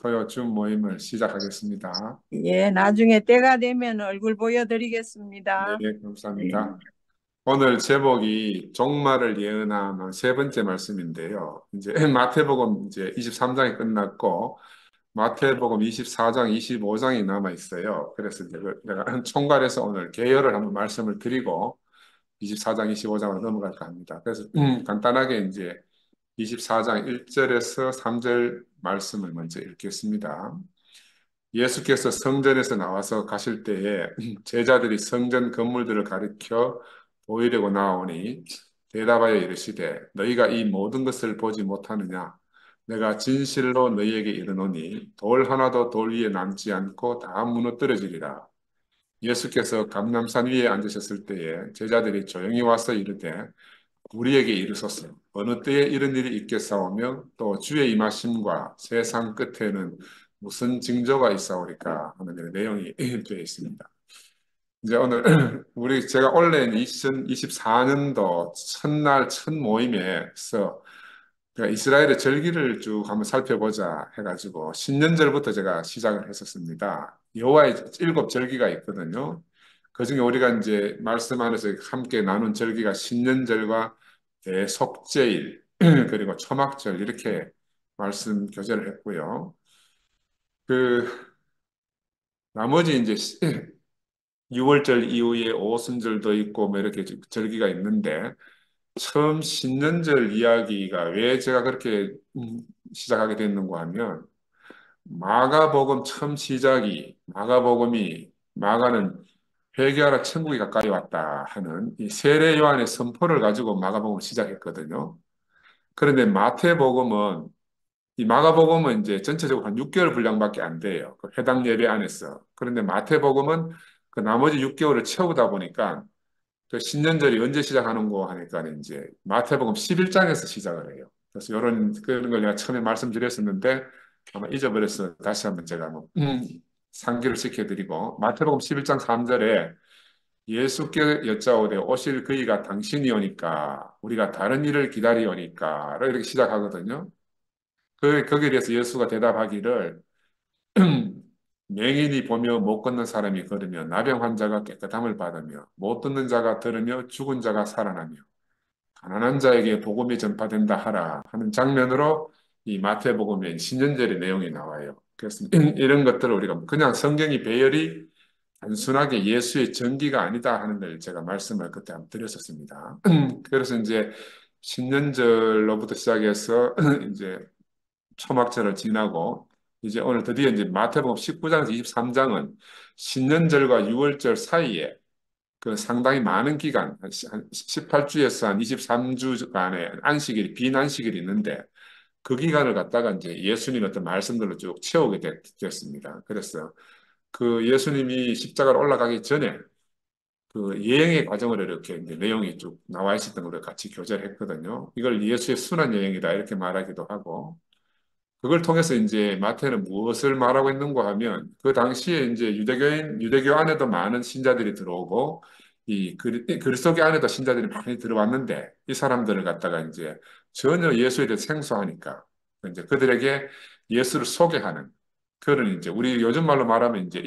토요 줌 모임을 시작하겠습니다. 예, 나중에 때가 되면 얼굴 네, 보여드리겠습니다. 감사합니다. 오늘 제목이 종말을 예언하는 세 번째 말씀인데요. 이제 마태복음 이제 23장이 끝났고 마태복음 24장, 25장이 남아 있어요. 그래서 이제 내가 총괄해서 오늘 개요를 한번 말씀을 드리고 24장, 25장으로 넘어갈까 합니다. 그래서 간단하게 이제 24장 1절에서 3절 말씀을 먼저 읽겠습니다. 예수께서 성전에서 나와서 가실 때에 제자들이 성전 건물들을 가리켜 보이려고 나오니 대답하여 이르시되 너희가 이 모든 것을 보지 못하느냐 내가 진실로 너희에게 이르노니 돌 하나도 돌 위에 남지 않고 다 무너뜨려지리라. 예수께서 감람산 위에 앉으셨을 때에 제자들이 조용히 와서 이르되 우리에게 이르소서 어느 때에 이런 일이 있겠사오며 또 주의 임하심과 세상 끝에는 무슨 징조가 있사오리까 하는 이런 내용이 되어 있습니다. 이제 오늘 제가 올해는 2024년도 첫날 첫 모임에서 제가 이스라엘의 절기를 쭉 한번 살펴보자 해가지고 신년절부터 제가 시작을 했었습니다. 여호와의 일곱 절기가 있거든요. 그중에 우리가 이제 말씀 안에서 함께 나눈 절기가 신년절과 대속죄일 그리고 초막절 이렇게 말씀 교제를 했고요. 그 나머지 이제 6월절 이후에 오순절도 있고 뭐 이렇게 절기가 있는데 처음 신년절 이야기가 왜 제가 그렇게 시작하게 됐는가 하면 마가복음 처음 시작이 마가는 회개하라 천국이 가까이 왔다 하는 이 세례 요한의 선포를 가지고 마가복음을 시작했거든요. 그런데 이 마가복음은 이제 전체적으로 한 6개월 분량밖에 안 돼요. 그 해당 예배 안에서. 그런데 마태복음은 그 나머지 6개월을 채우다 보니까 그 신년절이 언제 시작하는 거 하니까 이제 마태복음 11장에서 시작을 해요. 그래서 그런 걸 내가 처음에 말씀드렸었는데 아마 잊어버려서 다시 한번 제가 상기를 시켜드리고 마태복음 11장 3절에 예수께 여짜오되 오실 그이가 당신이 오니까 우리가 다른 일을 기다리오니까 이렇게 시작하거든요. 거기에 대해서 예수가 대답하기를 맹인이 보며 못 걷는 사람이 걸으며 나병 환자가 깨끗함을 받으며 못 듣는 자가 들으며 죽은 자가 살아나며 가난한 자에게 복음이 전파된다 하라 하는 장면으로 이 마태복음의 신년절의 내용이 나와요. 그래서 이런 것들을 우리가 그냥 성경이 배열이 단순하게 예수의 전기가 아니다 하는 걸 제가 말씀을 그때 한번 드렸었습니다. 그래서 이제 신년절로부터 시작해서 이제 초막절을 지나고 이제 오늘 드디어 이제 마태복음 19장에서 23장은 신년절과 유월절 사이에 그 상당히 많은 기간, 한 18주에서 한 23주간의 빈 안식일이 있는데 그 기간을 갖다가 이제 예수님의 어떤 말씀들로 쭉 채우게 됐습니다. 그래서 그 예수님이 십자가로 올라가기 전에 그 예행의 과정을 이렇게 이제 내용이 쭉 나와 있었던 걸 같이 교제를 했거든요. 이걸 예수의 순환 여행이다 이렇게 말하기도 하고 그걸 통해서 이제 마태는 무엇을 말하고 있는가 하면 그 당시에 이제 유대교 안에도 많은 신자들이 들어오고 그리스도교 안에도 신자들이 많이 들어왔는데 이 사람들을 갖다가 이제 전혀 예수에 대해 생소하니까 이제 그들에게 예수를 소개하는 그런 이제 우리 요즘 말로 말하면 이제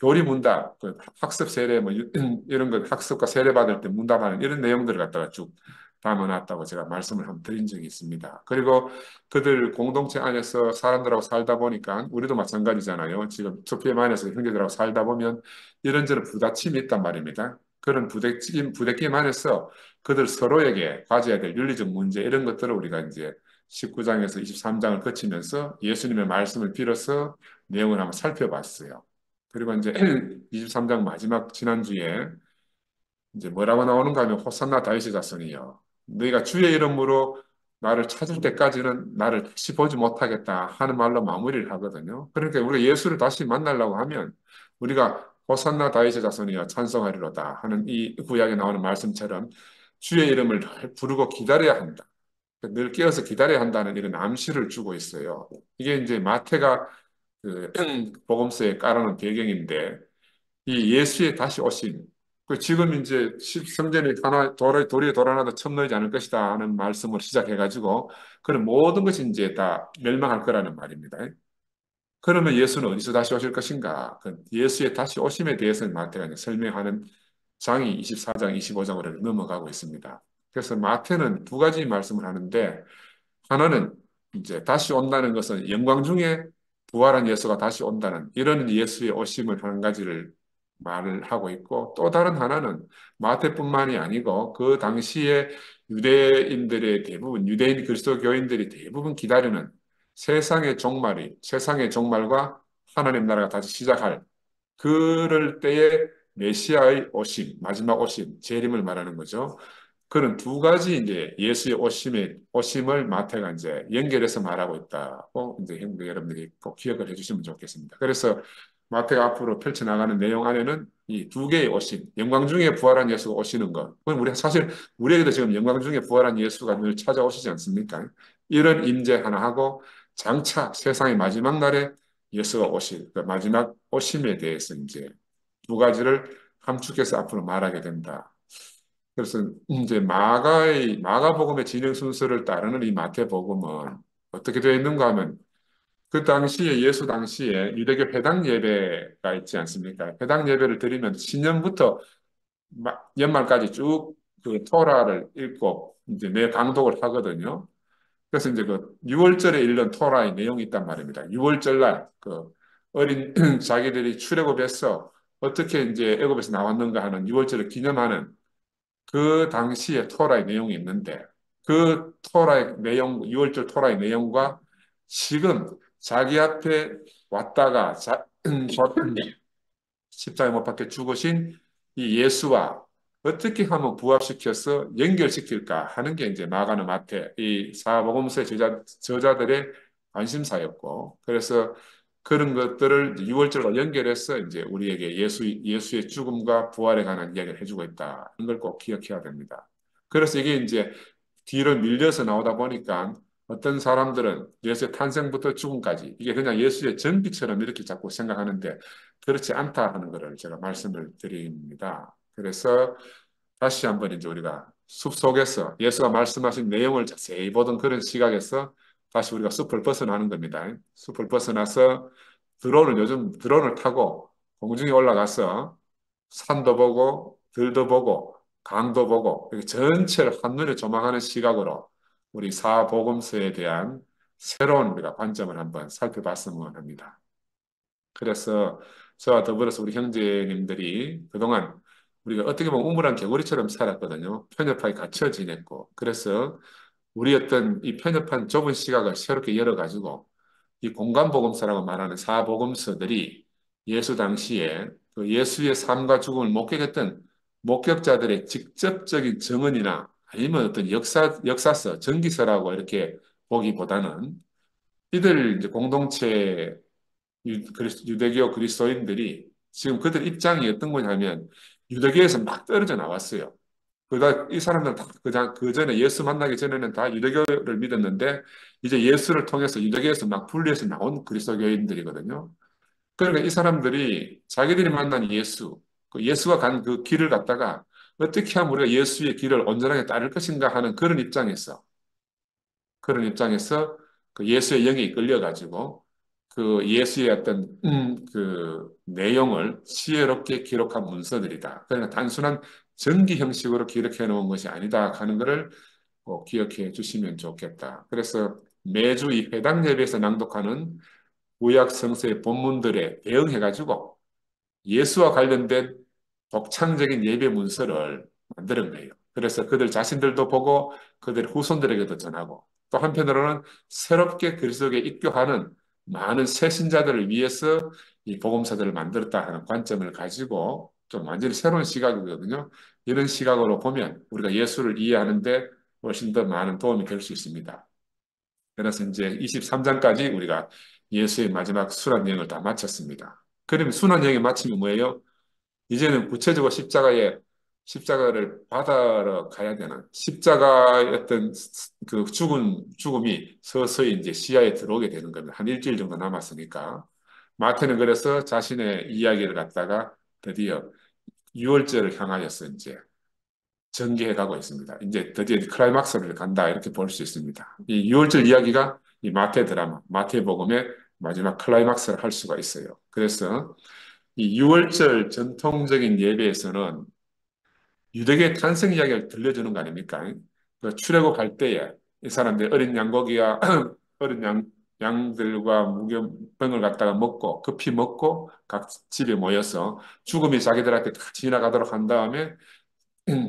교리 문답, 그 학습 세례 뭐 이런 거 학습과 세례 받을 때 문답하는 이런 내용들을 갖다가 쭉 담아놨다고 제가 말씀을 한번 드린 적이 있습니다. 그리고 그들 공동체 안에서 사람들하고 살다 보니까 우리도 마찬가지잖아요. 지금 투표엠 안에서 형제들하고 살다 보면 이런저런 부딪힘이 있단 말입니다. 그런 부대낌 안에서 그들 서로에게 가져야 될 윤리적 문제 이런 것들을 우리가 이제 19장에서 23장을 거치면서 예수님의 말씀을 빌어서 내용을 한번 살펴봤어요. 그리고 이제 23장 마지막 지난주에 이제 뭐라고 나오는가 하면 호산나 다윗의 자손이여 너희가 주의 이름으로 나를 찾을 때까지는 나를 다시 보지 못하겠다 하는 말로 마무리를 하거든요. 그러니까 우리가 예수를 다시 만나려고 하면 우리가 호산나 다윗의 자손이여 찬송하리로다 하는 이 구약에 나오는 말씀처럼 주의 이름을 늘 부르고 기다려야 한다. 늘 깨어서 기다려야 한다는 이런 암시를 주고 있어요. 이게 이제 마태가 그 복음서에 깔아놓은 배경인데 이 예수의 다시 오심 지금 이제 성전이 하나 돌이 돌아나도 첨너이지 않을 것이다 하는 말씀을 시작해가지고 그런 모든 것이 이제 다 멸망할 거라는 말입니다. 그러면 예수는 어디서 다시 오실 것인가? 그 예수의 다시 오심에 대해서는 마태가 이제 설명하는 장이 24장, 25장으로 넘어가고 있습니다. 그래서 마태는 두 가지 말씀을 하는데 하나는 이제 다시 온다는 것은 영광 중에 부활한 예수가 다시 온다는 이런 예수의 오심을 한 가지를 말을 하고 있고 또 다른 하나는 마태뿐만이 아니고 그 당시에 유대인들의 대부분 유대인 그리스도교인들이 대부분 기다리는 세상의 종말과 하나님 나라가 다시 시작할 그럴 때의 메시아의 오심, 마지막 오심, 재림을 말하는 거죠. 그런 두 가지 이제 예수의 오심을 마태가 이제 연결해서 말하고 있다고 이제 형제 여러분들이 꼭 기억을 해주시면 좋겠습니다. 그래서 마태가 앞으로 펼쳐나가는 내용 안에는 이 두 개의 오심, 영광 중에 부활한 예수가 오시는 것. 그건 우리 사실 우리에게도 지금 영광 중에 부활한 예수가 늘 찾아오시지 않습니까? 이런 임재 하나 하고 장차 세상의 마지막 날에 예수가 오실 그 마지막 오심에 대해서 이제 두 가지를 함축해서 앞으로 말하게 된다. 그래서 이제 마가복음의 진행 순서를 따르는 이 마태복음은 어떻게 되어 있는가 하면 그 당시에 예수 당시에 유대교 회당 예배가 있지 않습니까? 회당 예배를 드리면 신년부터 연말까지 쭉 그 토라를 읽고 이제 내 강독을 하거든요. 그래서 이제 그 6월절에 읽는 토라의 내용이 있단 말입니다. 6월절 날 그 어린 자기들이 출애굽해서 어떻게 이제 애굽에서 나왔는가 하는 6월절을 기념하는 그 당시에 토라의 내용이 있는데 그 토라의 내용, 6월절 토라의 내용과 지금 자기 앞에 왔다가 십자가에 못 박혀 죽으신 이 예수와 어떻게 하면 부합시켜서 연결시킬까 하는 게 이제 마가는 마태 이 사복음서의 저자들의 관심사였고 그래서 그런 것들을 6월절과 연결해서 이제 우리에게 예수의 죽음과 부활에 관한 이야기를 해주고 있다. 이걸 꼭 기억해야 됩니다. 그래서 이게 이제 뒤로 밀려서 나오다 보니까 어떤 사람들은 예수의 탄생부터 죽음까지 이게 그냥 예수의 전기처럼 이렇게 자꾸 생각하는데 그렇지 않다 하는 것을 제가 말씀을 드립니다. 그래서 다시 한번 이제 우리가 숲 속에서 예수가 말씀하신 내용을 자세히 보던 그런 시각에서 다시 우리가 숲을 벗어나는 겁니다. 숲을 벗어나서 요즘 드론을 타고 공중에 올라가서 산도 보고 들도 보고 강도 보고 이렇게 전체를 한눈에 조망하는 시각으로 우리 사복음서에 대한 새로운 우리가 관점을 한번 살펴봤으면 합니다. 그래서 저와 더불어서 우리 형제님들이 그동안 우리가 어떻게 보면 우물한 개구리처럼 살았거든요. 편협하게 갇혀 지냈고. 그래서 우리 어떤 이 편협한 좁은 시각을 새롭게 열어가지고 이 공간복음서라고 말하는 사복음서들이 예수 당시에 그 예수의 삶과 죽음을 목격했던 목격자들의 직접적인 증언이나 아니면 어떤 역사서, 전기서라고 이렇게 보기보다는 이들 이제 공동체 유대교 그리스도인들이 지금 그들 입장이 어떤 거냐면 유대교에서 막 떨어져 나왔어요. 그다 이 사람들은 다 그 전에 예수 만나기 전에는 다 유대교를 믿었는데 이제 예수를 통해서 유대교에서 막 분리해서 나온 그리스도교인들이거든요. 그러니까 이 사람들이 자기들이 만난 예수, 그 예수가 간 그 길을 갖다가 어떻게 하면 우리가 예수의 길을 온전하게 따를 것인가 하는 그런 입장에서 그 예수의 영에 이끌려가지고 그 예수의 어떤 그 내용을 지혜롭게 기록한 문서들이다. 그러니까 단순한 전기 형식으로 기록해 놓은 것이 아니다 하는 것을 꼭 기억해 주시면 좋겠다. 그래서 매주 이 회당 예배에서 낭독하는 구약 성서의 본문들에 대응해가지고 예수와 관련된 독창적인 예배 문서를 만드는 거예요. 그래서 그들 자신들도 보고 그들 후손들에게도 전하고 또 한편으로는 새롭게 그리스도에 입교하는 많은 새 신자들을 위해서 이 복음서들을 만들었다 하는 관점을 가지고 좀 완전히 새로운 시각이거든요. 이런 시각으로 보면 우리가 예수를 이해하는데 훨씬 더 많은 도움이 될 수 있습니다. 그래서 이제 23장까지 우리가 예수의 마지막 순환 여행을 다 마쳤습니다. 그러면 순환 여행이 마치면 뭐예요? 이제는 구체적으로 십자가를 받아러 가야 되는 십자가의 어떤 그 죽음이 서서히 이제 시야에 들어오게 되는 겁니다. 한 일주일 정도 남았으니까. 마태는 그래서 자신의 이야기를 갖다가 드디어 유월절을 향하여서 이제 전개해 가고 있습니다. 이제 드디어 클라이막스를 간다 이렇게 볼 수 있습니다. 이 6월절 이야기가 이 마태 드라마, 마태복음의 마지막 클라이막스를 할 수가 있어요. 그래서 이 6월절 전통적인 예배에서는 유대교의 탄생 이야기를 들려주는 거 아닙니까? 그 출애굽할 때에 이 사람들 어린 양고기와 어린 양들과 무교병을 갖다가 먹고 급히 먹고 각 집에 모여서 죽음이 자기들한테 다 지나가도록 한 다음에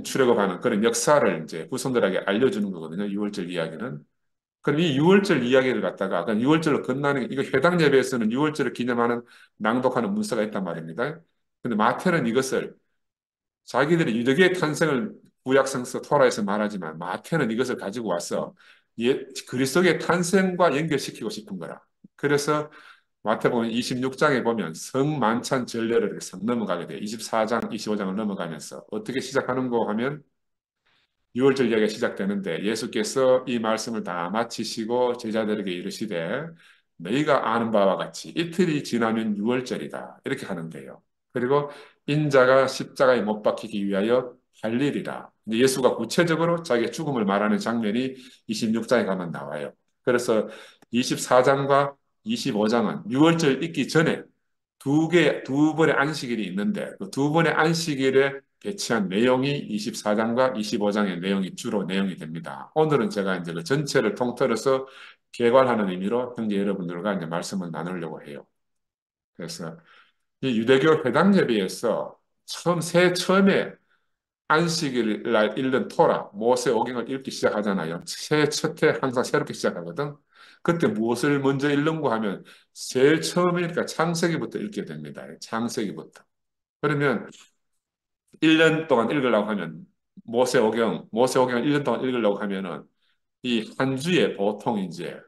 출애굽하는 그런 역사를 이제 후손들에게 알려주는 거거든요. 유월절 이야기는. 그럼 이 유월절 이야기를 갖다가 그 유월절로 끝나는 이거 회당 예배에서는 유월절을 기념하는 낭독하는 문서가 있단 말입니다. 근데 마태는 이것을 자기들이 유대교의 탄생을 구약성서 토라에서 말하지만 마태는 이것을 가지고 와서 그리스도의 탄생과 연결시키고 싶은 거라. 그래서 마태복음 26장에 보면 성만찬 전례를 이렇게 성 넘어가게 돼요. 24장, 25장을 넘어가면서 어떻게 시작하는고 하면 6월절 이야기가 시작되는데 예수께서 이 말씀을 다 마치시고 제자들에게 이르시되 너희가 아는 바와 같이 이틀이 지나면 6월절이다. 이렇게 하는데요. 그리고 인자가 십자가에 못 박히기 위하여 할 일이라. 예수가 구체적으로 자기의 죽음을 말하는 장면이 26장에 가면 나와요. 그래서 24장과 25장은 6월절 있기 전에 두 번의 안식일이 있는데 그 두 번의 안식일에 배치한 내용이 24장과 25장의 내용이 주로 내용이 됩니다. 오늘은 제가 이제 그 전체를 통틀어서 개괄하는 의미로 형제 여러분들과 이제 말씀을 나누려고 해요. 그래서 이 유대교 회당 예배에서 처음에 안식일 날 읽는 토라, 모세오경을 읽기 시작하잖아요. 새해 첫해 항상 새롭게 시작하거든. 그때 무엇을 먼저 읽는고 하면 제일 처음이니까 창세기부터 읽게 됩니다. 창세기부터. 그러면 1년 동안 읽으려고 하면 모세오경을 1년 동안 읽으려고 하면은 이 한 주에 보통 이제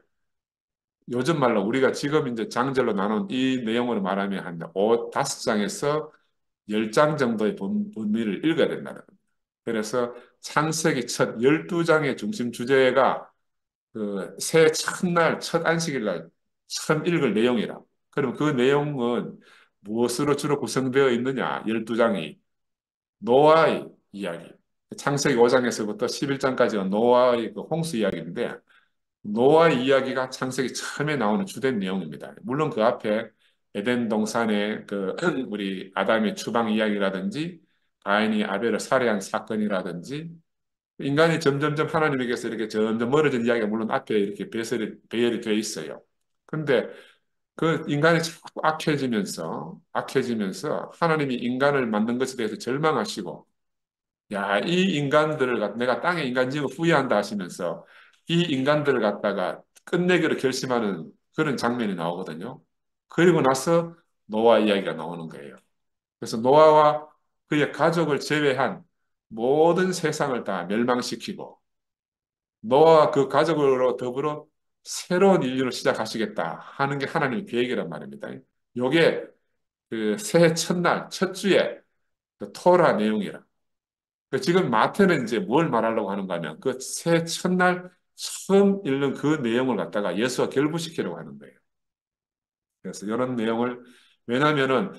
요즘 말로 우리가 지금 이제 장절로 나눈 이 내용으로 말하면 한 5장에서 10장 정도의 범위를 읽어야 된다는 겁니다. 그래서 창세기 첫 12장의 중심 주제가 그 새해 첫날, 첫 안식일 날 처음 읽을 내용이라. 그럼 그 내용은 무엇으로 주로 구성되어 있느냐? 12장이 노아의 이야기. 창세기 5장에서부터 11장까지가 노아의 그 홍수 이야기인데 노아의 이야기가 창세기 처음에 나오는 주된 내용입니다. 물론 그 앞에 에덴 동산의 그 우리 아담의 추방 이야기라든지 가인이 아벨을 살해한 사건이라든지 인간이 점점점 하나님에게서 이렇게 점점 멀어진 이야기가 물론 앞에 이렇게 배열이 되어 있어요. 근데 그 인간이 자꾸 악해지면서 하나님이 인간을 만든 것에 대해서 절망하시고 야, 이 인간들을 내가 땅에 인간 지으 후회한다 하시면서 이 인간들을 갖다가 끝내기로 결심하는 그런 장면이 나오거든요. 그리고 나서 노아 이야기가 나오는 거예요. 그래서 노아와 그의 가족을 제외한 모든 세상을 다 멸망시키고 노아와 그 가족으로 더불어 새로운 인류를 시작하시겠다 하는 게 하나님의 계획이란 말입니다. 요게 그 새해 첫날, 첫 주에 그 토라 내용이라. 지금 마태는 이제 뭘 말하려고 하는가 하면 그 새해 첫날 처음 읽는 그 내용을 갖다가 예수와 결부시키려고 하는 거예요. 그래서 이런 내용을 왜냐하면은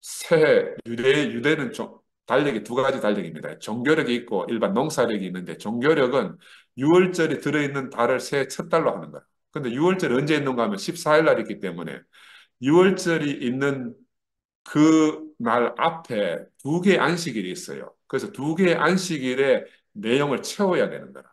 새해 유대는 좀 달력이 두 가지 달력입니다. 종교력이 있고 일반 농사력이 있는데 종교력은 6월절이 들어있는 달을 새해 첫 달로 하는 거예요. 근데 6월절이 언제 있는가 하면 14일 날 있기 때문에 6월절이 있는 그 날 앞에 두 개의 안식일이 있어요. 그래서 두 개의 안식일의 내용을 채워야 되는 거라.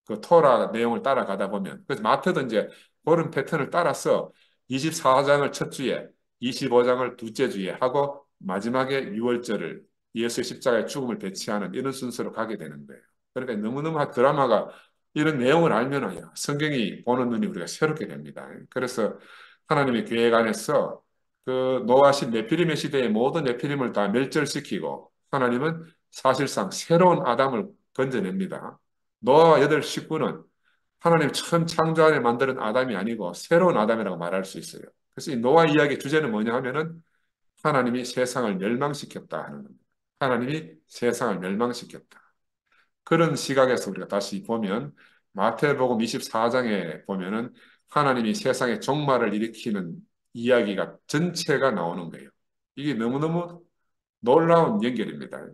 그 토라 내용을 따라가다 보면. 그래서 마태도 이제 그런 패턴을 따라서 24장을 첫 주에, 25장을 둘째 주에 하고 마지막에 6월절을 예수의 십자가의 죽음을 배치하는 이런 순서로 가게 되는 거예요. 그러니까 너무너무 드라마가 이런 내용을 알면 성경이 보는 눈이 우리가 새롭게 됩니다. 그래서 하나님의 계획 안에서 그 노아신 네피림의 시대의 모든 네피림을 다 멸절시키고 하나님은 사실상 새로운 아담을 건져냅니다. 노아와 여덟 식구는 하나님 처음 창조안에 만드는 아담이 아니고 새로운 아담이라고 말할 수 있어요. 그래서 이 노아 이야기 주제는 뭐냐 하면은 하나님이 세상을 멸망시켰다 하는 겁니다. 하나님이 세상을 멸망시켰다. 그런 시각에서 우리가 다시 보면 마태복음 24장에 보면은 하나님이 세상에 종말을 일으키는 이야기가 전체가 나오는 거예요. 이게 너무너무 놀라운 연결입니다.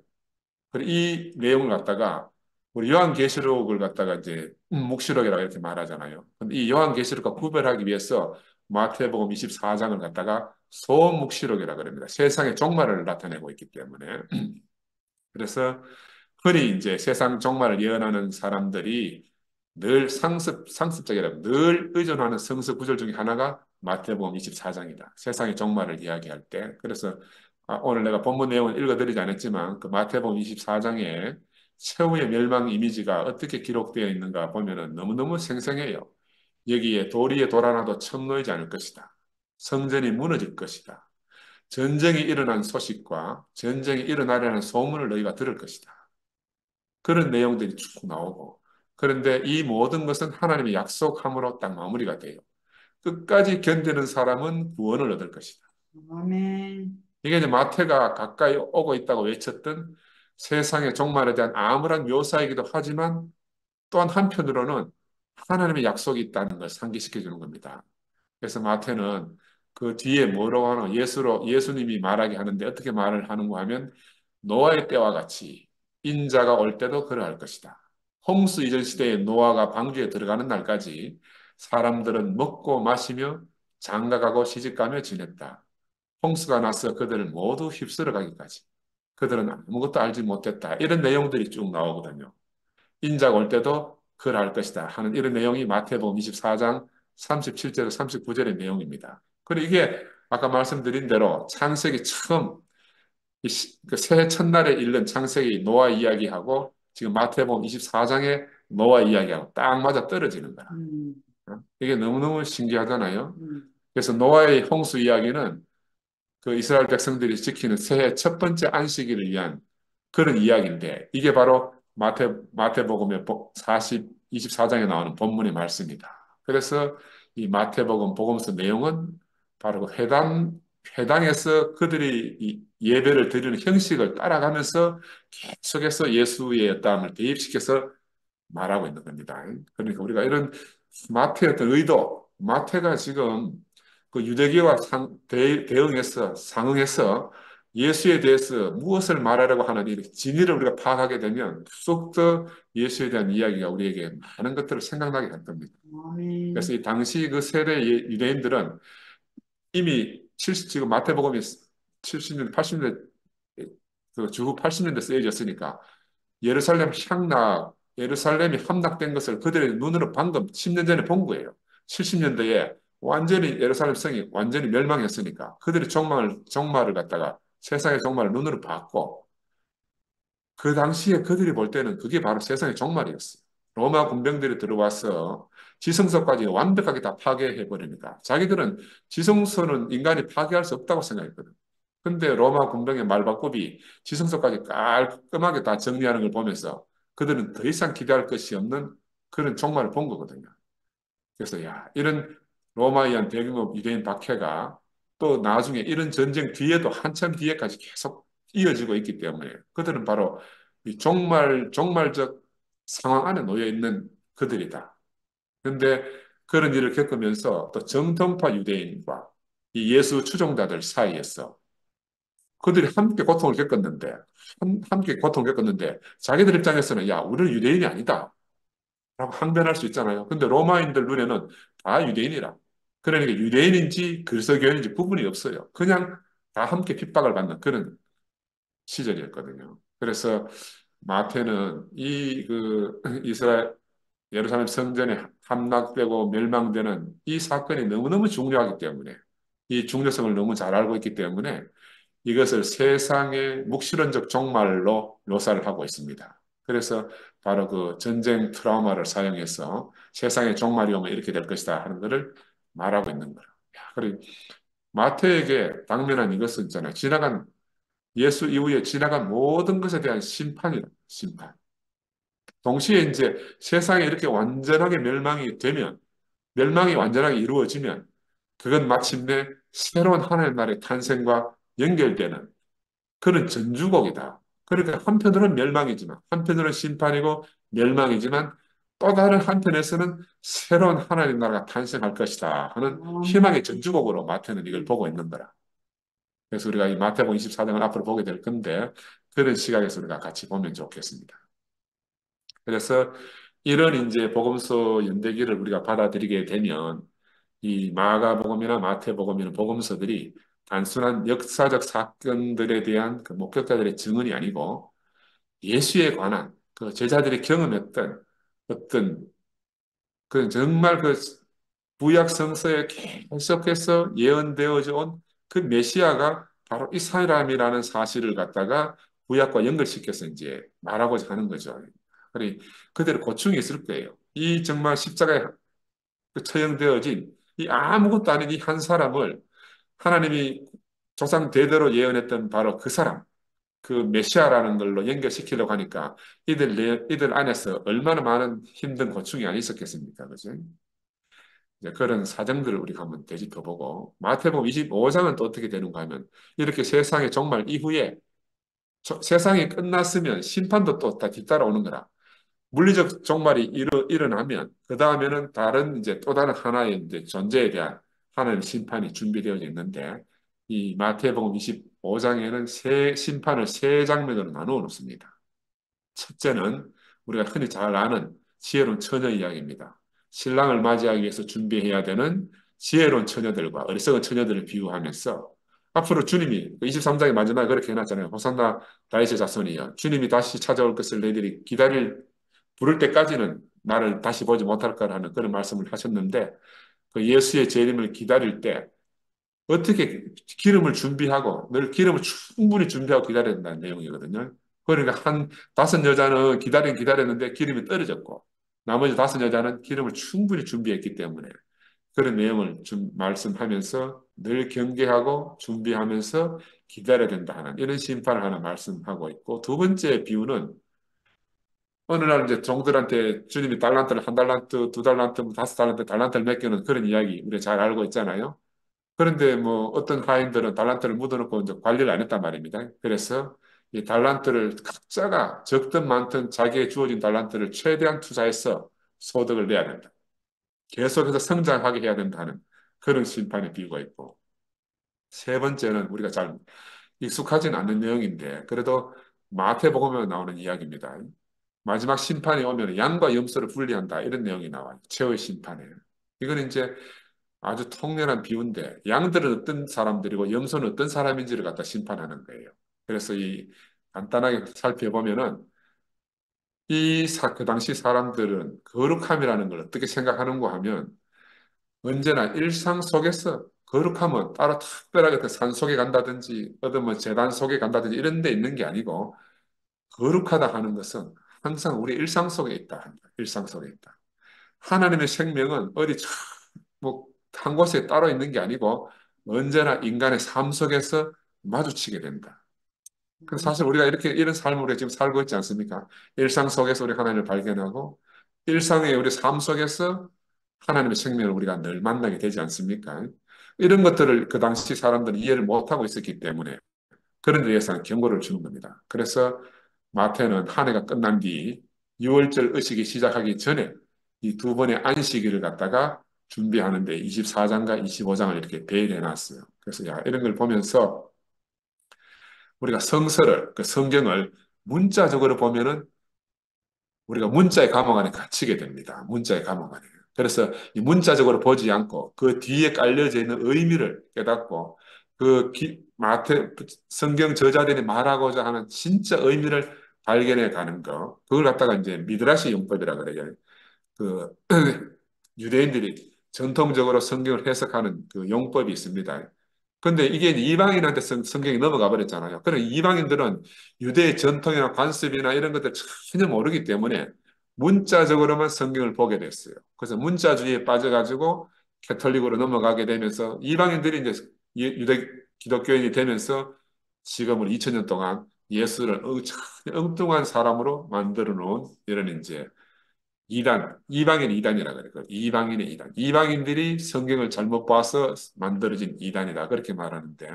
그리고 이 내용을 갖다가 우리 요한계시록을 갖다가 이제 묵시록이라고 이렇게 말하잖아요. 근데 이 요한계시록과 구별하기 위해서 마태복음 24장을 갖다가 소묵시록이라고 합니다. 세상의 종말을 나타내고 있기 때문에. 그래서 흔히 이제 세상 종말을 예언하는 사람들이 늘 상습적이라고 늘 의존하는 성서 구절 중에 하나가 마태복음 24장이다. 세상의 종말을 이야기할 때. 그래서 오늘 내가 본문 내용은 읽어드리지 않았지만 그 마태복음 24장에 최후의 멸망 이미지가 어떻게 기록되어 있는가 보면은 너무너무 생생해요. 여기에 도리에 돌아나도 첨 놓이지 않을 것이다. 성전이 무너질 것이다. 전쟁이 일어난 소식과 전쟁이 일어나려는 소문을 너희가 들을 것이다. 그런 내용들이 쭉 나오고 그런데 이 모든 것은 하나님의 약속함으로 딱 마무리가 돼요. 끝까지 견디는 사람은 구원을 얻을 것이다. 아멘. 이게 이제 마태가 가까이 오고 있다고 외쳤던 세상의 종말에 대한 암울한 묘사이기도 하지만 또한 한편으로는 하나님의 약속이 있다는 걸 상기시켜 주는 겁니다. 그래서 마태는 그 뒤에 뭐라고 하나 예수님이 말하게 하는데 어떻게 말을 하는가 하면 노아의 때와 같이 인자가 올 때도 그러할 것이다. 홍수 이전 시대에 노아가 방주에 들어가는 날까지 사람들은 먹고 마시며 장가가고 시집가며 지냈다. 홍수가 나서 그들을 모두 휩쓸어 가기까지. 그들은 아무것도 알지 못했다. 이런 내용들이 쭉 나오거든요. 인자가 올 때도 그러할 것이다 하는 이런 내용이 마태복음 24장 37절 39절의 내용입니다. 그리고 이게 아까 말씀드린 대로 창세기 처음 그 새해 첫날에 읽는 창세기 노아 이야기하고 지금 마태복음 24장의 노아 이야기하고 딱 맞아 떨어지는 거라. 이게 너무너무 신기하잖아요. 그래서 노아의 홍수 이야기는 그 이스라엘 백성들이 지키는 새해 첫 번째 안식일을 위한 그런 이야기인데 이게 바로 마태복음의 24장에 나오는 본문의 말씀이다. 그래서 이 마태복음 복음서 내용은 바로 그 회당에서 그들이 이 예배를 드리는 형식을 따라가면서 계속해서 예수의 어떠함을 대입시켜서 말하고 있는 겁니다. 그러니까 우리가 이런 마태의 어떤 의도, 마태가 지금 그 유대교와 대응해서 상응해서 예수에 대해서 무엇을 말하려고 하는 이 진리를 우리가 파악하게 되면 더욱더 예수에 대한 이야기가 우리에게 많은 것들을 생각나게 할 겁니다. 그래서 이 당시 그 세대 유대인들은 이미 지금 마태복음이 70년대, 80년대, 그 주후 80년대 쓰여졌으니까 예루살렘이 함락된 것을 그들의 눈으로 방금 10년 전에 본 거예요. 70년대에 완전히 예루살렘 성이 완전히 멸망했으니까 그들이 종말을 갖다가 세상의 종말을 눈으로 봤고 그 당시에 그들이 볼 때는 그게 바로 세상의 종말이었어요. 로마 군병들이 들어와서 지성소까지 완벽하게 다 파괴해 버리니까 자기들은 지성소는 인간이 파괴할 수 없다고 생각했거든. 근데 로마 군병의 말바꿈이 지성소까지 깔끔하게 다 정리하는 걸 보면서 그들은 더 이상 기대할 것이 없는 그런 종말을 본 거거든요. 그래서 야, 이런 로마에 의한 대규모 유대인 박해가 또 나중에 이런 전쟁 뒤에도 한참 뒤에까지 계속 이어지고 있기 때문에 그들은 바로 이 종말적 상황 안에 놓여 있는 그들이다. 그런데 그런 일을 겪으면서 또 정통파 유대인과 이 예수 추종자들 사이에서 그들이 함께 고통을 겪었는데, 함께 고통을 겪었는데, 자기들 입장에서는, 야, 우리는 유대인이 아니다. 라고 항변할 수 있잖아요. 근데 로마인들 눈에는 다 유대인이라. 그러니까 유대인인지 그리스도교인인지 구분이 없어요. 그냥 다 함께 핍박을 받는 그런 시절이었거든요. 그래서 마태는 이 그 이스라엘 예루살렘 성전이 함락되고 멸망되는 이 사건이 너무너무 중요하기 때문에 이 중요성을 너무 잘 알고 있기 때문에 이것을 세상의 묵시론적 종말로 묘사를 하고 있습니다. 그래서 바로 그 전쟁 트라우마를 사용해서 세상의 종말이 오면 이렇게 될 것이다 하는 것을 말하고 있는 거예요. 그리고 마태에게 당면한 이것은 있잖아요. 예수 이후에 지나간 모든 것에 대한 심판이다. 심판. 동시에 이제 세상에 이렇게 완전하게 멸망이 완전하게 이루어지면 그건 마침내 새로운 하나님 나라의 탄생과 연결되는 그는 전주곡이다. 그러니까 한편으로는 멸망이지만, 한편으로는 심판이고 멸망이지만, 또 다른 한편에서는 새로운 하나님 나라가 탄생할 것이다 하는 희망의 전주곡으로 마태는 이걸 보고 있는 거라. 그래서 우리가 이 마태복음 24장을 앞으로 보게 될 건데 그런 시각에서 우리가 같이 보면 좋겠습니다. 그래서 이런 이제 복음서 연대기를 우리가 받아들이게 되면 이 마가복음이나 마태복음이나 복음서들이 단순한 역사적 사건들에 대한 그 목격자들의 증언이 아니고 예수에 관한 그 제자들이 경험했던 어떤 그 정말 그 구약 성서에 계속해서 예언되어져 온 그 메시아가 바로 이 사람이라는 사실을 갖다가 구약과 연결시켜서 이제 말하고자 하는 거죠. 그러니 그대로 고충이 있을 거예요. 이 정말 십자가에 그 처형되어진 이 아무것도 아닌 이 한 사람을 하나님이 조상 대대로 예언했던 바로 그 사람, 그 메시아라는 걸로 연결시키려고 하니까 이들 안에서 얼마나 많은 힘든 고충이 안 있었겠습니까? 그죠? 이제 그런 사정들을 우리가 한번 되짚어보고 마태복음 25장은 또 어떻게 되는가 하면 이렇게 세상의 종말 이후에 세상이 끝났으면 심판도 또 다 뒤따라오는 거라. 물리적 종말이 일어나면 그 다음에는 다른 이제 또 다른 하나의 이제 존재에 대한 하나님의 심판이 준비되어 있는데 이 마태복음 25장에는 세 심판을 세 장면으로 나누어 놓습니다. 첫째는 우리가 흔히 잘 아는 지혜로운 처녀 이야기입니다. 신랑을 맞이하기 위해서 준비해야 되는 지혜로운 처녀들과 어리석은 처녀들을 비유하면서 앞으로 주님이 23장의 마지막에 그렇게 해놨잖아요. 호산나 다윗의 자손이여 주님이 다시 찾아올 것을 너희들이 부를 때까지는 나를 다시 보지 못할 거라는 그런 말씀을 하셨는데 그 예수의 재림을 기다릴 때 어떻게 기름을 준비하고 늘 기름을 충분히 준비하고 기다려야 된다는 내용이거든요. 그러니까 한 다섯 여자는 기다렸는데 기름이 떨어졌고 나머지 다섯 여자는 기름을 충분히 준비했기 때문에 그런 내용을 좀 말씀하면서 늘 경계하고 준비하면서 기다려야 된다 하는 이런 심판을 하나 말씀하고 있고 두 번째 비유는 어느 날 이제 종들한테 주님이 달란트를 한 달란트, 두 달란트, 뭐 다섯 달란트, 달란트를 맡기는 그런 이야기 우리 잘 알고 있잖아요. 그런데 뭐 어떤 하인들은 달란트를 묻어놓고 이제 관리를 안 했단 말입니다. 그래서 이 달란트를 각자가 적든 많든 자기의 주어진 달란트를 최대한 투자해서 소득을 내야 된다. 계속해서 성장하게 해야 된다는 그런 심판의 비유가 있고 세 번째는 우리가 잘 익숙하진 않는 내용인데 그래도 마태복음에 나오는 이야기입니다. 마지막 심판이 오면 양과 염소를 분리한다 이런 내용이 나와요. 최후의 심판에. 이건 이제 아주 통렬한 비유인데 양들은 어떤 사람들이고 염소는 어떤 사람인지를 갖다 심판하는 거예요. 그래서 이 간단하게 살펴보면은 그 당시 사람들은 거룩함이라는 걸 어떻게 생각하는가 하면 언제나 일상 속에서 거룩함은 따로 특별하게 그 산 속에 간다든지 어떤 뭐 재단 속에 간다든지 이런 데 있는 게 아니고 거룩하다 하는 것은 항상 우리 일상 속에 있다. 일상 속에 있다. 하나님의 생명은 어디 뭐한 곳에 따로 있는 게 아니고 언제나 인간의 삶 속에서 마주치게 된다. 그래서 사실 우리가 이렇게 이런 삶을 우리가 지금 살고 있지 않습니까? 일상 속에서 우리 하나님을 발견하고 일상의 우리 삶 속에서 하나님의 생명을 우리가 늘 만나게 되지 않습니까? 이런 것들을 그 당시 사람들은 이해를 못하고 있었기 때문에 그런 데 대해서는 경고를 주는 겁니다. 그래서 마태는 한 해가 끝난 뒤 6월절 의식이 시작하기 전에 이 두 번의 안식일을 갖다가 준비하는데 24장과 25장을 이렇게 배열해 놨어요. 그래서 야, 이런 걸 보면서 우리가 그 성경을 문자적으로 보면은 우리가 문자의 감옥 안에 갇히게 됩니다. 문자의 감옥 안에. 그래서 이 문자적으로 보지 않고 그 뒤에 깔려져 있는 의미를 깨닫고 마태 성경 저자들이 말하고자 하는 진짜 의미를 발견해 가는 거. 그걸 갖다가 이제 미드라시 용법이라 그래요. 그 유대인들이 전통적으로 성경을 해석하는 그 용법이 있습니다. 근데 이게 이제 이방인한테 성경이 넘어가 버렸잖아요. 그럼 이방인들은 유대의 전통이나 관습이나 이런 것들 전혀 모르기 때문에 문자적으로만 성경을 보게 됐어요. 그래서 문자주의에 빠져가지고 캐톨릭으로 넘어가게 되면서 이방인들이 이제 유대 기독교인이 되면서 지금은 2000년 동안 예수를 엉뚱한 사람으로 만들어 놓은 이런 이제 이방인 이단이라 그래요. 이방인의 이단. 이방인들이 성경을 잘못 봐서 만들어진 이단이다. 그렇게 말하는데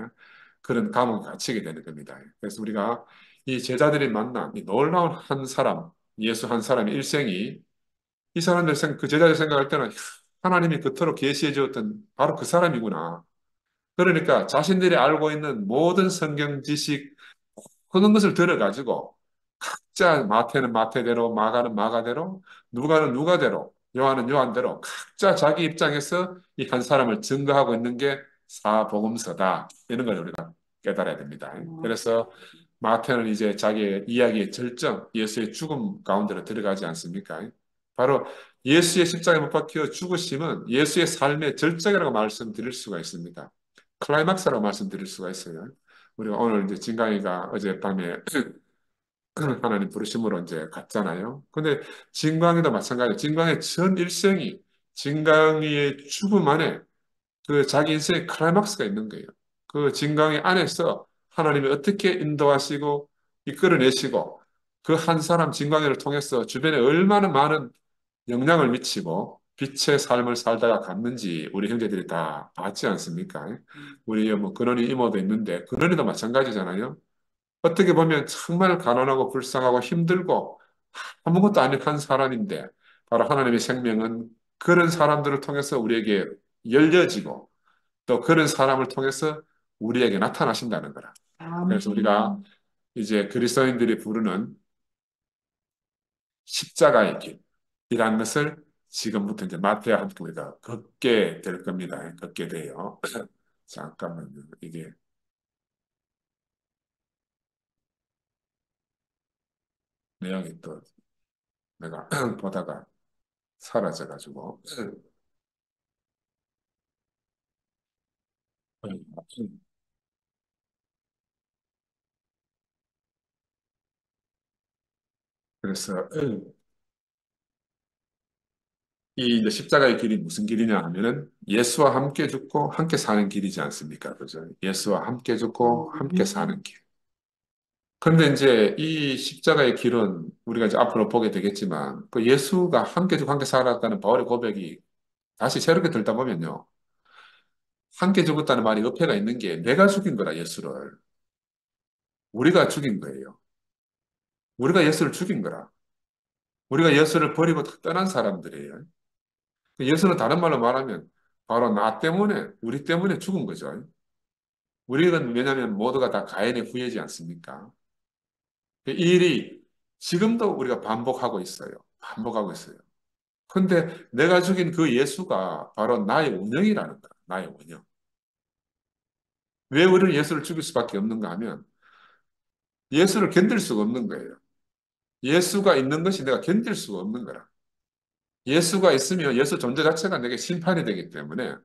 그런 감옥에 갇히게 되는 겁니다. 그래서 우리가 이 제자들이 만난 이 놀라운 한 사람, 예수 한 사람의 일생이 이 그 제자들 생각할 때는 하나님이 그토록 계시해 주었던 바로 그 사람이구나. 그러니까 자신들이 알고 있는 모든 성경 지식, 그런 것을 들어가지고 각자 마태는 마태대로, 마가는 마가대로, 누가는 누가대로, 요한은 요한대로 각자 자기 입장에서 이 한 사람을 증거하고 있는 게 사복음서다. 이런 걸 우리가 깨달아야 됩니다. 그래서 마태는 이제 자기의 이야기의 절정, 예수의 죽음 가운데로 들어가지 않습니까? 바로 예수의 십자가에 못 박혀 죽으심은 예수의 삶의 절정이라고 말씀드릴 수가 있습니다. 클라이막스라고 말씀드릴 수가 있어요. 우리가 오늘 이제 진강이가 어젯밤에 하나님 부르심으로 이제 갔잖아요. 근데 진광이도 마찬가지예요. 진광의 전 일생이 진광이의 죽음 안에 그 자기 인생의 클라이막스가 있는 거예요. 그 진광이 안에서 하나님이 어떻게 인도하시고 이끌어내시고 그 한 사람 진광이를 통해서 주변에 얼마나 많은 영향을 미치고 빛의 삶을 살다가 갔는지 우리 형제들이 다 봤지 않습니까? 우리 뭐 근원이 이모도 있는데 근원이도 마찬가지잖아요. 어떻게 보면 정말 가난하고 불쌍하고 힘들고 아무것도 아닌 한 사람인데 바로 하나님의 생명은 그런 사람들을 통해서 우리에게 열려지고 또 그런 사람을 통해서 우리에게 나타나신다는 거라. 그래서 우리가 이제 그리스도인들이 부르는 십자가의 길이라는 것을 지금부터 이제 마태와 함께 우리가 걷게 될 겁니다. 걷게 돼요. 잠깐만요. 이게 내용이 또 내가 보다가 사라져가지고 그래서 이 이제 십자가의 길이 무슨 길이냐 하면은 예수와 함께 죽고 함께 사는 길이지 않습니까? 그죠? 예수와 함께 죽고 함께 사는 길. 그런데 이제 이 십자가의 길은 우리가 이제 앞으로 보게 되겠지만 그 예수가 함께 죽고 함께 살았다는 바울의 고백이 다시 새롭게 들다 보면요. 함께 죽었다는 말이 옆에가 있는 게 내가 죽인 거라 예수를. 우리가 죽인 거예요. 우리가 예수를 죽인 거라. 우리가 예수를 버리고 다 떠난 사람들이에요. 예수는 다른 말로 말하면 바로 나 때문에, 우리 때문에 죽은 거죠. 우리는 왜냐하면 모두가 다 가인의 후예지 않습니까? 이 일이 지금도 우리가 반복하고 있어요. 반복하고 있어요. 근데 내가 죽인 그 예수가 바로 나의 운명이라는 거야. 나의 운명. 왜 우리는 예수를 죽일 수밖에 없는가 하면 예수를 견딜 수가 없는 거예요. 예수가 있는 것이 내가 견딜 수가 없는 거라. 예수가 있으면 예수 존재 자체가 내게 심판이 되기 때문에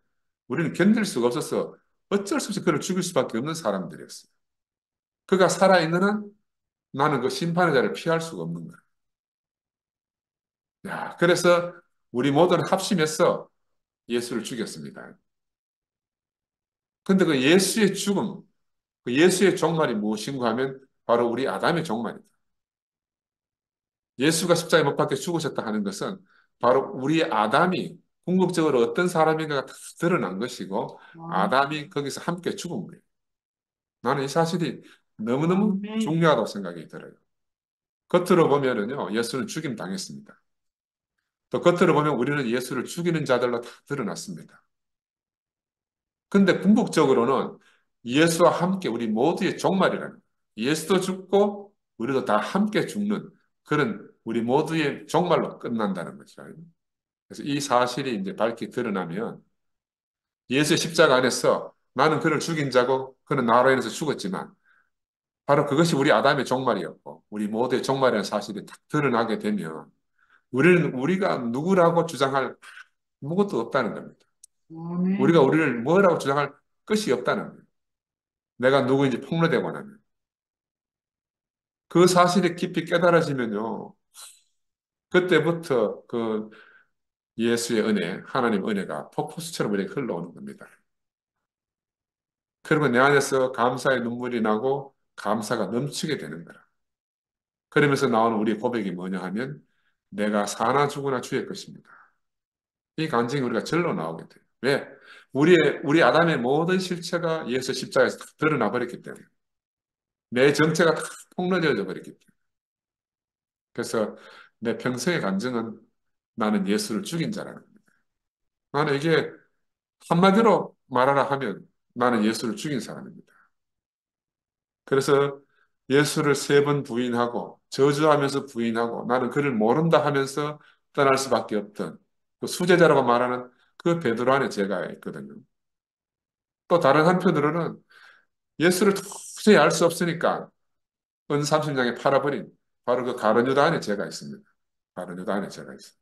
우리는 견딜 수가 없어서 어쩔 수 없이 그를 죽일 수밖에 없는 사람들이었어요. 그가 살아있는 한 나는 그 심판의 자를 피할 수가 없는 거야. 야, 그래서 우리 모두는 합심해서 예수를 죽였습니다. 근데 그 예수의 죽음, 그 예수의 종말이 무엇인가 하면 바로 우리 아담의 종말이다. 예수가 십자가에 못 박혀 죽으셨다 하는 것은 바로 우리 아담이 궁극적으로 어떤 사람인가가 다 드러난 것이고 아담이 거기서 함께 죽은 거예요. 나는 이 사실이 너무너무 중요하다고 생각이 들어요. 겉으로 보면은요, 예수는 죽임 당했습니다. 또 겉으로 보면 우리는 예수를 죽이는 자들로 다 드러났습니다. 근데 궁극적으로는 예수와 함께 우리 모두의 종말이라는 거예요. 예수도 죽고 우리도 다 함께 죽는 그런 우리 모두의 종말로 끝난다는 거죠. 그래서 이 사실이 이제 밝히 드러나면 예수의 십자가 안에서 나는 그를 죽인 자고 그는 나로 인해서 죽었지만 바로 그것이 우리 아담의 종말이었고 우리 모두의 종말이라는 사실이 딱 드러나게 되면 우리는 우리가 누구라고 주장할 아무것도 없다는 겁니다. 우리가 우리를 뭐라고 주장할 것이 없다는 거예요. 내가 누구인지 폭로되고 나면. 그 사실이 깊이 깨달아지면요. 그때부터 그 예수의 은혜, 하나님의 은혜가 폭포수처럼 우리에게 흘러오는 겁니다. 그러면 내 안에서 감사의 눈물이 나고 감사가 넘치게 되는 거라. 그러면서 나오는 우리의 고백이 뭐냐 하면 내가 사나 죽으나 주의 것입니다. 이 간증이 우리가 절로 나오게 돼요. 왜? 우리 아담의 모든 실체가 예수 십자가에서 다 드러나 버렸기 때문에. 내 정체가 다 폭로되어져 버렸기 때문에. 그래서 내 평생의 간증은 나는 예수를 죽인 자라는 겁니다. 나는 이게 한마디로 말하라 하면 나는 예수를 죽인 사람입니다. 그래서 예수를 3번 부인하고 저주하면서 부인하고 나는 그를 모른다 하면서 떠날 수밖에 없던 그 수제자라고 말하는 그 베드로 안에 제가 있거든요. 또 다른 한편으로는 예수를 도저히 알 수 없으니까 은삼십냥에 팔아버린 바로 그 가룟 유다 안에 제가 있습니다. 가룟 유다 안에 제가 있어요.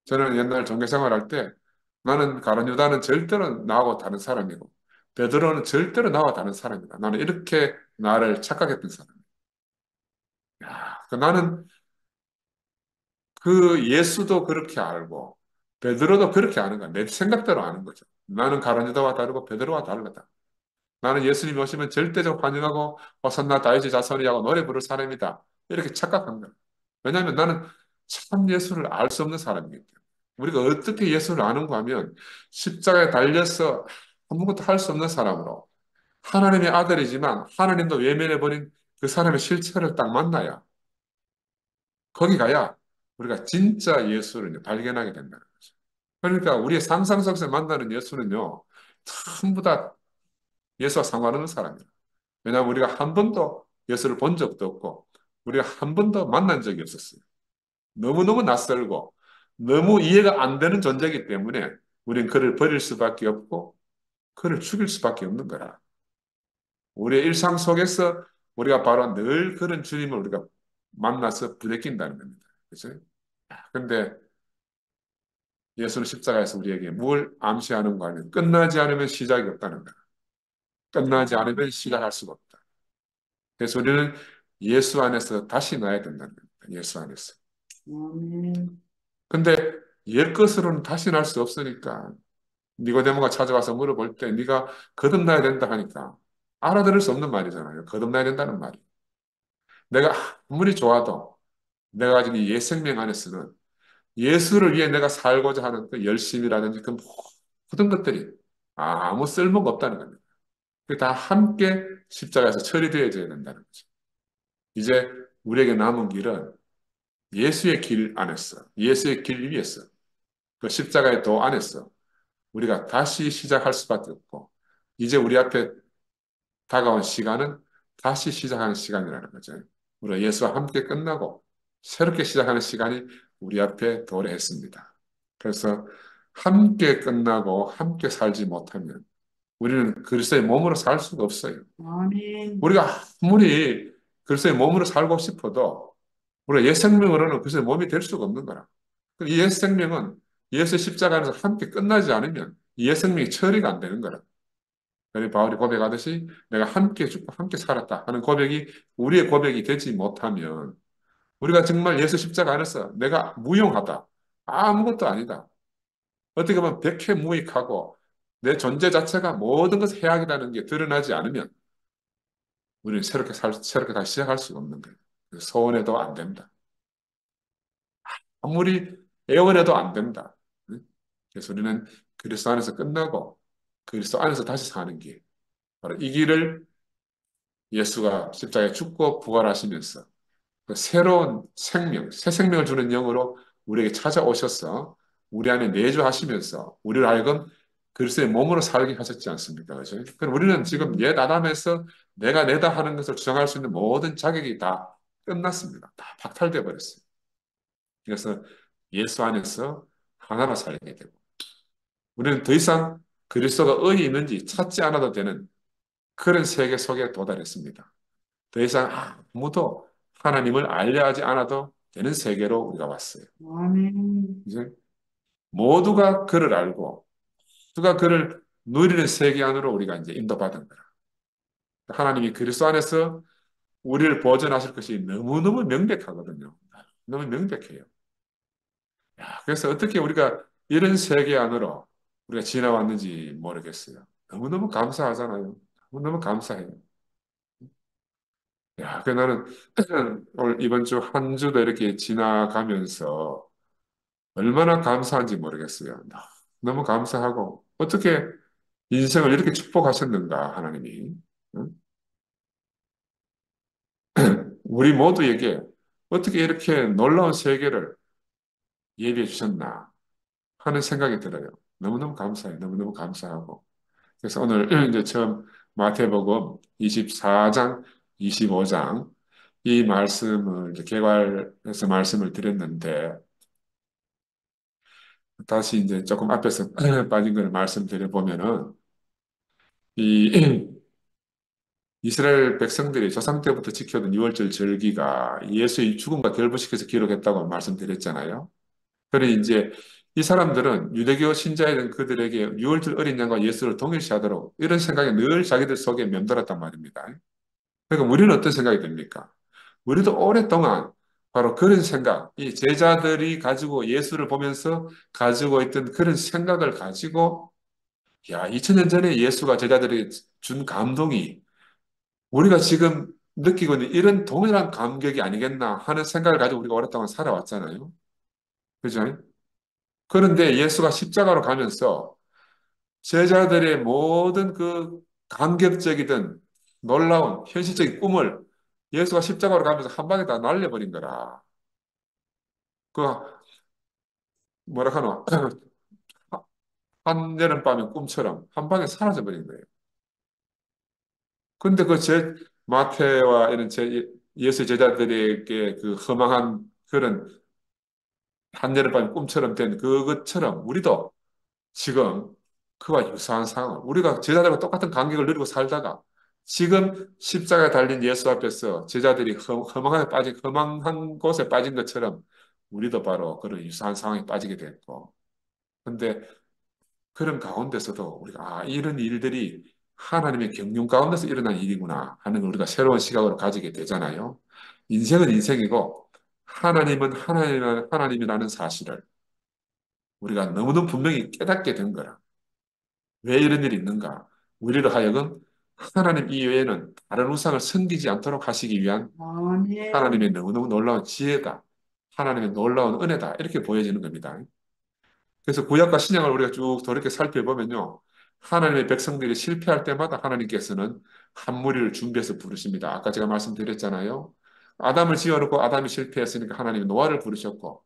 저는 옛날 종교 생활할 때 나는 가룟 유다는 절대로 나하고 다른 사람이고 베드로는 절대로 나와 다른 사람이다. 나는 이렇게 나를 착각했던 사람이야. 나는 그 예수도 그렇게 알고 베드로도 그렇게 아는 거야. 내 생각대로 아는 거죠. 나는 가룟 유다와 다르고 베드로와 다르다. 나는 예수님이 오시면 절대적 환영하고 호산나 다윗의 자손이라고 노래 부를 사람이다. 이렇게 착각한 거야. 왜냐하면 나는 참 예수를 알 수 없는 사람이기 때문에. 우리가 어떻게 예수를 아는가 하면 십자가에 달려서 아무것도 할 수 없는 사람으로 하나님의 아들이지만 하나님도 외면해버린 그 사람의 실체를 딱 만나야 거기 가야 우리가 진짜 예수를 이제 발견하게 된다는 거죠. 그러니까 우리의 상상 속에서 만나는 예수는요, 전부 다 예수와 상관없는 사람이에요. 왜냐하면 우리가 한 번도 예수를 본 적도 없고, 우리가 한 번도 만난 적이 없었어요. 너무너무 낯설고, 너무 이해가 안 되는 존재이기 때문에 우리는 그를 버릴 수밖에 없고, 그를 죽일 수밖에 없는 거라. 우리의 일상 속에서 우리가 바로 늘 그런 주님을 우리가 만나서 부대낀다는 겁니다. 그죠? 근데 예수는 십자가에서 우리에게 뭘 암시하는가 하면 끝나지 않으면 시작이 없다는 거야. 끝나지 않으면 시작할 수가 없다. 그래서 우리는 예수 안에서 다시 나야 된다는 겁니다. 예수 안에서. 근데 옛 것으로는 다시 날 수 없으니까 니고데모가 찾아와서 물어볼 때 네가 거듭나야 된다 하니까 알아들을 수 없는 말이잖아요. 거듭나야 된다는 말이. 내가 아무리 좋아도 내가 가진 이 옛 생명 안에서는 예수를 위해 내가 살고자 하는 그 열심이라든지 그 모든 것들이 아무 쓸모가 없다는 겁니다. 그게 다 함께 십자가에서 처리되어져야 된다는 거죠. 이제 우리에게 남은 길은 예수의 길 안에서, 예수의 길 위에서, 그 십자가의 도 안에서 우리가 다시 시작할 수밖에 없고, 이제 우리 앞에 다가온 시간은 다시 시작하는 시간이라는 거죠. 우리가 예수와 함께 끝나고 새롭게 시작하는 시간이 우리 앞에 도래했습니다. 그래서 함께 끝나고 함께 살지 못하면 우리는 그리스도의 몸으로 살 수가 없어요. 아멘. 우리가 아무리 그리스도의 몸으로 살고 싶어도 우리가 옛 생명으로는 그리스도의 몸이 될 수가 없는 거라. 이옛 생명은 예수 십자가 안에서 함께 끝나지 않으면 이옛 생명이 처리가 안 되는 거라. 그래서 바울이 고백하듯이 내가 함께 죽고 함께 살았다 하는 고백이 우리의 고백이 되지 못하면 우리가 정말 예수 십자가 안에서 내가 무용하다. 아무것도 아니다. 어떻게 보면 백해무익하고 내 존재 자체가 모든 것을 해악이라는 게 드러나지 않으면 우리는 새롭게 다시 시작할 수가 없는 거예요. 소원해도 안 된다. 아무리 애원해도 안 된다. 그래서 우리는 그리스도 안에서 끝나고 그리스도 안에서 다시 사는 길. 바로 이 길을 예수가 십자가에 죽고 부활하시면서 그 새로운 생명, 새 생명을 주는 영으로 우리에게 찾아오셔서 우리 안에 내주하시면서 우리를 하여금 그리스도의 몸으로 살게 하셨지 않습니까? 그죠? 그럼 우리는 지금 옛 아담에서 내가 내다 하는 것을 주장할 수 있는 모든 자격이 다 끝났습니다. 다 박탈되어 버렸어요. 그래서 예수 안에서 하나로 살게 되고 우리는 더 이상 그리스도가 어디 있는지 찾지 않아도 되는 그런 세계 속에 도달했습니다. 더 이상 아무도 하나님을 알려 하지 않아도 되는 세계로 우리가 왔어요. 이제 모두가 그를 알고 누가 그를 누리는 세계 안으로 우리가 이제 인도받은 거라. 하나님이 그리스도 안에서 우리를 보존하실 것이 너무너무 명백하거든요. 너무 명백해요. 그래서 어떻게 우리가 이런 세계 안으로 우리가 지나왔는지 모르겠어요. 너무너무 감사하잖아요. 너무너무 감사해요. 그 나는 오늘 이번 주 한 주도 이렇게 지나가면서 얼마나 감사한지 모르겠어요. 너무 감사하고 어떻게 인생을 이렇게 축복하셨는가 하나님이 응? 우리 모두에게 어떻게 이렇게 놀라운 세계를 예비해 주셨나 하는 생각이 들어요. 너무너무 감사해요. 너무너무 감사하고 그래서 오늘 이제 처음 마태복음 24장, 25장 이 말씀을 이제 개괄해서 말씀을 드렸는데 다시 이제 조금 앞에서 빠진 걸 말씀드려 보면은 이 이스라엘 백성들이 조상 때부터 지켜던 유월절 절기가 예수의 죽음과 결부시켜서 기록했다고 말씀드렸잖아요. 그래 이제 이 사람들은 유대교 신자이던 그들에게 유월절 어린 양과 예수를 동일시하도록 이런 생각이 늘 자기들 속에 맴돌았단 말입니다. 그러니까 우리는 어떤 생각이 듭니까? 우리도 오랫동안 바로 그런 생각, 이 제자들이 가지고 예수를 보면서 가지고 있던 그런 생각을 가지고 야, 2000년 전에 예수가 제자들이 준 감동이 우리가 지금 느끼고 있는 이런 동일한 감격이 아니겠나 하는 생각을 가지고 우리가 오랫동안 살아왔잖아요. 그죠? 그런데 예수가 십자가로 가면서 제자들의 모든 그 감격적이든 놀라운 현실적인 꿈을 예수가 십자가로 가면서 한 방에 다 날려버린 거라. 그, 뭐라 하노? 한여름밤의 꿈처럼 한 방에 사라져버린 거예요. 근데 마태와 이런 예수 제자들에게 그 허망한 그런 한여름밤의 꿈처럼 된 그것처럼 우리도 지금 그와 유사한 상황, 우리가 제자들과 똑같은 간격을 누리고 살다가 지금 십자가에 달린 예수 앞에서 제자들이 허망하게 빠진, 허망한 곳에 빠진 것처럼 우리도 바로 그런 유사한 상황에 빠지게 됐고. 근데 그런 가운데서도 우리가 이런 일들이 하나님의 경륜 가운데서 일어난 일이구나 하는 걸 우리가 새로운 시각으로 가지게 되잖아요. 인생은 인생이고 하나님은 하나님이라는 사실을 우리가 너무너무 분명히 깨닫게 된 거라. 왜 이런 일이 있는가? 우리를 하여금 하나님 이외에는 다른 우상을 섬기지 않도록 하시기 위한 하나님의 너무너무 놀라운 지혜다. 하나님의 놀라운 은혜다. 이렇게 보여지는 겁니다. 그래서 구약과 신약을 우리가 쭉 돌이켜 살펴보면요. 하나님의 백성들이 실패할 때마다 하나님께서는 한 무리를 준비해서 부르십니다. 아까 제가 말씀드렸잖아요. 아담을 지어놓고 아담이 실패했으니까 하나님이 노아를 부르셨고,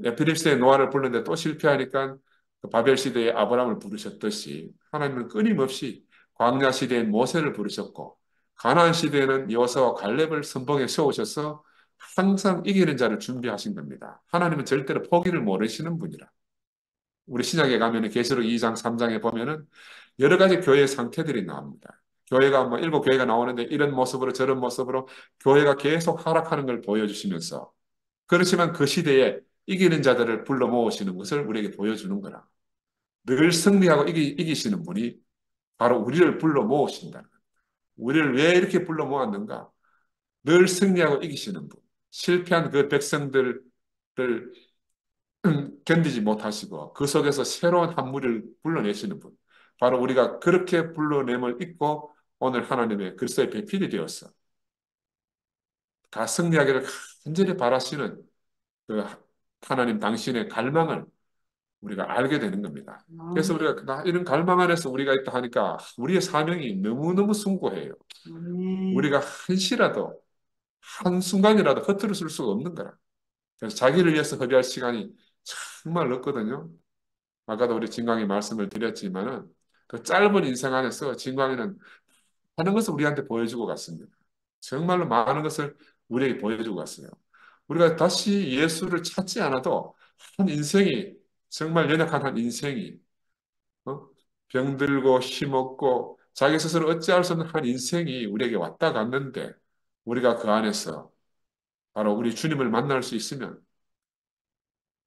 에피립 시대의 노아를 부르는데 또 실패하니까 그 바벨 시대의 아브라함을 부르셨듯이 하나님은 끊임없이 광야 시대의 모세를 부르셨고, 가나안 시대에는 여호수아와 갈렙을 선봉에 세우셔서 항상 이기는 자를 준비하신 겁니다. 하나님은 절대로 포기를 모르시는 분이라. 우리 신약에 가면 계시록 2장, 3장에 보면은 여러 가지 교회의 상태들이 나옵니다. 교회가 뭐 일곱 교회가 나오는데 이런 모습으로 저런 모습으로 교회가 계속 하락하는 걸 보여주시면서 그렇지만 그 시대에 이기는 자들을 불러 모으시는 것을 우리에게 보여주는 거라. 늘 승리하고 이기시는 분이 바로 우리를 불러 모으신다. 우리를 왜 이렇게 불러 모았는가? 늘 승리하고 이기시는 분. 실패한 그 백성들을 견디지 못하시고 그 속에서 새로운 한 무리를 불러내시는 분. 바로 우리가 그렇게 불러냄을 잊고 오늘 하나님의 그리스도의 배필이 되었어. 다 승리하기를 간절히 바라시는 그 하나님 당신의 갈망을 우리가 알게 되는 겁니다. 그래서 우리가 이런 갈망 안에서 우리가 있다 하니까 우리의 사명이 너무너무 숭고해요. 우리가 한시라도 한순간이라도 허투루 쓸 수가 없는 거라. 그래서 자기를 위해서 허비할 시간이 정말 없거든요. 아까도 우리 진광이 말씀을 드렸지만은 그 짧은 인생 안에서 진광이는 하는 것을 우리한테 보여주고 갔습니다. 정말로 많은 것을 우리에게 보여주고 갔어요. 우리가 다시 예수를 찾지 않아도 한 인생이 정말 연약한 한 인생이 어? 병들고 힘없고 자기 스스로 어찌할 수 없는 한 인생이 우리에게 왔다 갔는데 우리가 그 안에서 바로 우리 주님을 만날 수 있으면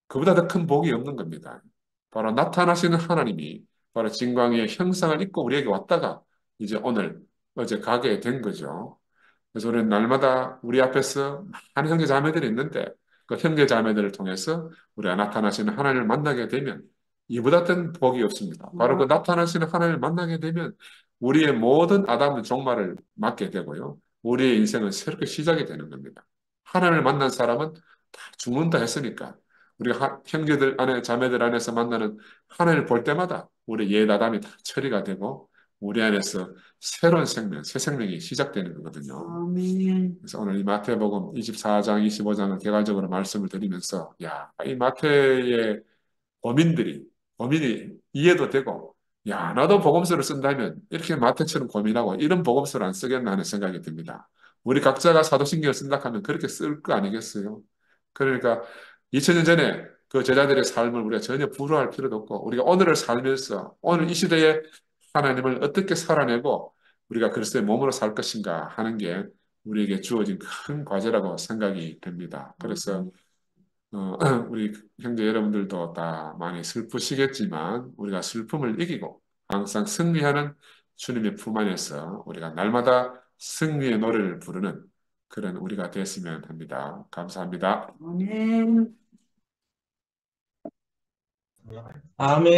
그보다 더 큰 복이 없는 겁니다. 바로 나타나시는 하나님이 바로 진광의 형상을 입고 우리에게 왔다가 이제 어제 가게 된 거죠. 그래서 우리는 날마다 우리 앞에서 많은 형제 자매들이 있는데 그 형제 자매들을 통해서 우리가 나타나시는 하나님을 만나게 되면 이보다 큰 복이 없습니다. 바로 그 나타나시는 하나님을 만나게 되면 우리의 모든 아담은 종말을 맞게 되고요. 우리의 인생은 새롭게 시작이 되는 겁니다. 하나님을 만난 사람은 다 죽는다 했으니까 우리가 형제들 안에 자매들 안에서 만나는 하나님을 볼 때마다 우리 옛 아담이 다 처리가 되고 우리 안에서 새로운 생명, 새 생명이 시작되는 거거든요. 그래서 오늘 이 마태복음 24장, 25장을 개괄적으로 말씀을 드리면서 이 마태의 고민이 이해도 되고 야, 나도 복음서를 쓴다면 이렇게 마태처럼 고민하고 이런 복음서를 안 쓰겠나 하는 생각이 듭니다. 우리 각자가 사도신경을 쓴다 하면 그렇게 쓸 거 아니겠어요? 그러니까 2000년 전에 그 제자들의 삶을 우리가 전혀 불허할 필요도 없고 우리가 오늘을 살면서 오늘 이 시대에 하나님을 어떻게 살아내고 우리가 그리스도의 몸으로 살 것인가 하는 게 우리에게 주어진 큰 과제라고 생각이 됩니다. 그래서 우리 형제 여러분들도 다 많이 슬프시겠지만 우리가 슬픔을 이기고 항상 승리하는 주님의 품 안에서 우리가 날마다 승리의 노래를 부르는 그런 우리가 됐으면 합니다. 감사합니다. 아멘. 아멘.